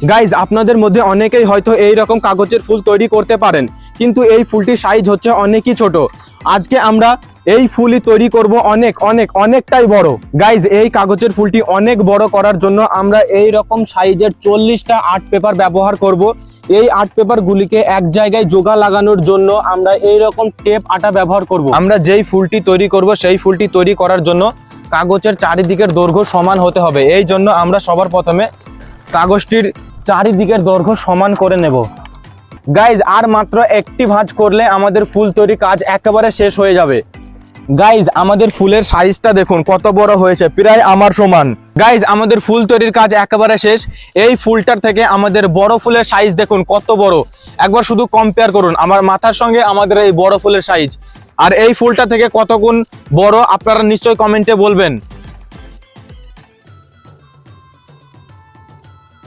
Guys আপনাদের মধ্যে অনেকেই হয়তো এই রকম কাগজের ফুল তৈরি করতে পারেন, কিন্তু এই ফুলটির সাইজ হচ্ছে অনেকই ছোট। আজকে আমরা এই ফুলই তৈরি করব অনেকটাই বড়। গাইজ এই কাগজের ফুলটি অনেক বড় করার জন্য আমরা এই রকম সাইজের 40টা আর্ট পেপার ব্যবহার করব। এই আর্ট পেপার গুলিকে এক জায়গায় জোগা লাগানোর জন্য আমরা এই রকম টেপ আটা ব্যবহার করব। আমরা যেই ফুলটি তৈরি করব সেই ফুলটি তৈরি করার জন্য কাগজের চারিদিকের দৈর্ঘ্য সমান হতে হবে। এই জন্য আমরা সবার প্রথমে কাগজটির চারিদিকের দৈর্ঘ্য সমান করে নেব। গাইজ আর মাত্র একটি ভাঁজ করলে আমাদের ফুল তৈরি কাজ একেবারে শেষ হয়ে যাবে। গাইজ আমাদের ফুলের সাইজটা দেখুন কত বড় হয়েছে, প্রায় আমার সমান। গাইজ আমাদের ফুল তৈরির কাজ একেবারে শেষ। এই ফুলটার থেকে আমাদের বড় ফুলের সাইজ দেখুন কত বড়, একবার শুধু কম্পেয়ার করুন আমার মাথার সঙ্গে আমাদের এই বড় ফুলের সাইজ। আর এই ফুলটা থেকে কত গুণ বড় আপনারা নিশ্চয়ই কমেন্টে বলবেন।